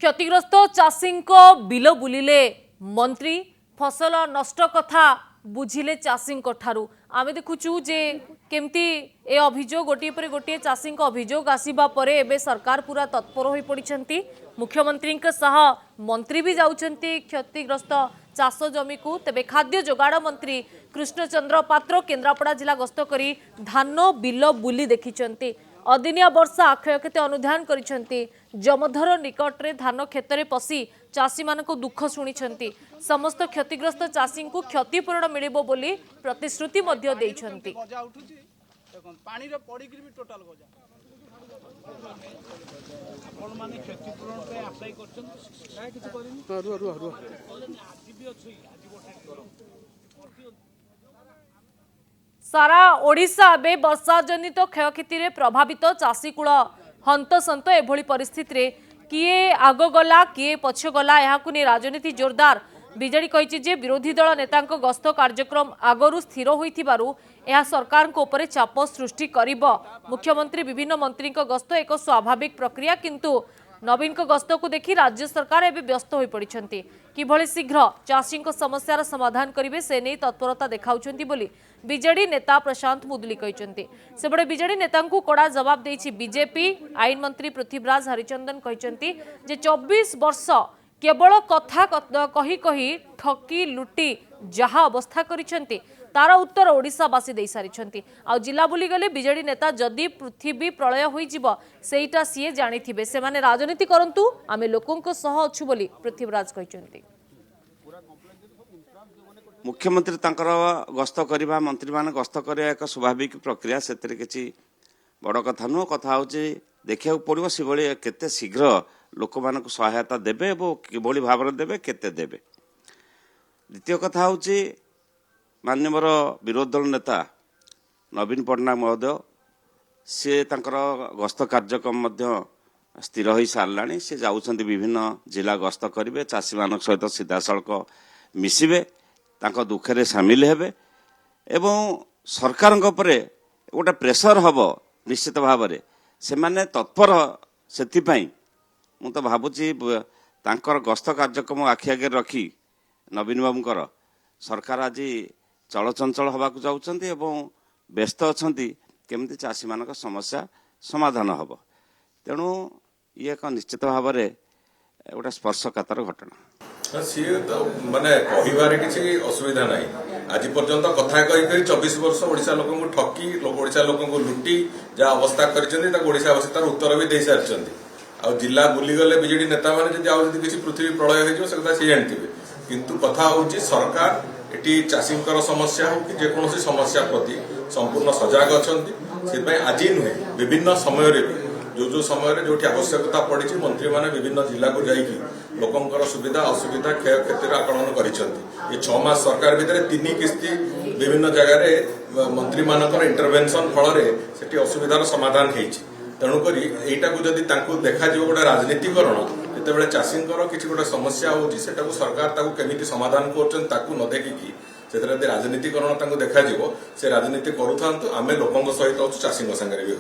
क्षतिग्रस्त चाषी बिल बुलिले मंत्री फसल नष्ट कथा बुझिले चाषी आमे देखुचु जे केमती ए अभियोग गोटे पर गोटे चाषी अभियोग आसीबा परे एबे सरकार पूरा तत्पर हो पड़िछंती। मुख्यमंत्री सह मंत्री भी जाउछंती क्षतिग्रस्त चाष जमी को। तेबे खाद्य जोगाड़ मंत्री कृष्णचंद्र पात्र केन्द्रापड़ा जिला गस्त करी धान बिल बुली देखिछंती। अदिनिया वर्षा क्षयक्षति अनुधान करिसेंती। जमधर निकट रे धान क्षेत्र पसी चाषी मानक दुख शुणिछंती। समस्त क्षतिग्रस्त चाषी को क्षतिपूरण मिलिबो बोली प्रतिश्रुति मध्य देइछंती। सारा ओडिशा बे वर्षा जनित क्षयक्षति प्रभावित चाषीकूल हंतसंत एभली परिस्थिति रे किए आग गला किए पछ गला यहाकु ने राजनीति जोरदार। बीजेडी कहिछि जे विरोधी दल नेतांक गस्त कार्यक्रम आगरु स्थिर होइथिबारु यह सरकार को ऊपर चाप सृष्टि करिबो। मुख्यमंत्री विभिन्न मंत्री गस्त एक स्वाभाविक प्रक्रिया, किंतु नवीन गस्त को देखि राज्य सरकार एबे व्यस्त होई पड़िछंती। किभली शीघ्र चाषी समस्यार समाधान करिवे से नै तत्परता देखाउछंती बोली बीजेडी नेता प्रशांत मुदुली कहिछंती। सेबडे बीजेडी नेता को कड़ा जवाब देछि बीजेपी आईन मंत्री पृथ्वीराज हरिचंदन कहिछंती जे 24 वर्ष केवल कथा कही कही ठकी लुटी जहा अवस्था करिछंती तार उत्तर ओडिशावासी दे सारिछंती। आ जिला बुली गले बीजेडी नेता जदि पृथ्वी प्रलय होई जिवो सेइटा सीए जानिथिबे। से माने राजनीति करंतु आमे लोकंक सह अछु बोली पृथ्वीराज कहिछंती। मुख्यमंत्री तांकर गस्त करवा मंत्री मान गस्त करवा एक स्वाभाविक प्रक्रिया, से किसी बड़ कथा नुह। कथा हूँ देखा पड़ो से केते शीघ्र लोक मान सहायता देवे और किभली भाव में देवे केते देवे। द्वितीय कथा हूँ माननीय विरोधी दल नेता नवीन पट्टनायक महोदय सी तांकर गस्त कार्यक्रम स्थिर हो सारा। सी जाऊँच विभिन्न जिला गस्त करेंगे, चाषी मान सहित सीधा सड़क मिसबे, तांको दुखे सामिल हेबे एवं सरकार गोटे प्रेसर हम निश्चित भाव में से माने तत्पर। से मु तो भावुची तांकर गस्त कार्यक्रम आखि आगे रखी नवीन बाबूकर सरकार आज चलचंचल हवा जाउछंती एवं व्यस्त अछंती केमती चाषी मानक समस्या समाधान हब। तेणु ये एक निश्चित भाव में गोटे स्पर्शकातर घटना। सी तो माने कहिबारे किसी असुविधा नाही। आज पर्यंत कथा कही 24 वर्ष ओडिशा लोक को ठकी ओडिशा लोक को लुटी जहाँ अवस्था कर ओडिशावासी तार उत्तर भी दे सारी। आ जिला बुली गले बीजेडी नेता मैंने किसी पृथ्वी प्रलय हो सी जानते। किंतु कथा हूँ सरकार ये चाषी समस्या हो कि जेकोसी समस्या प्रति संपूर्ण सजग अच्छा। आज नुहे विभिन्न समय जो समय जो आवश्यकता पड़ी मंत्री माने विभिन्न जिला को जाइकी लोकंकर सुविधा असुविधा क्षय क्षतिर आकलन कर 6 मास सरकार भितर 3 किस्ती विभिन्न जगह मंत्री मानकर इंटरवेंशन फल से असुविधार समाधान होती। तेणुक यहीटा को जदि देखा गोटे राजनीतिकरण जिते चाषी किसी गोटे समस्या हो सरकार केमी समाधान कर न देखिकी से राजनीतिकरण देखा से राजनीति करूँ आम लोकों सहित चाषी सागर भी।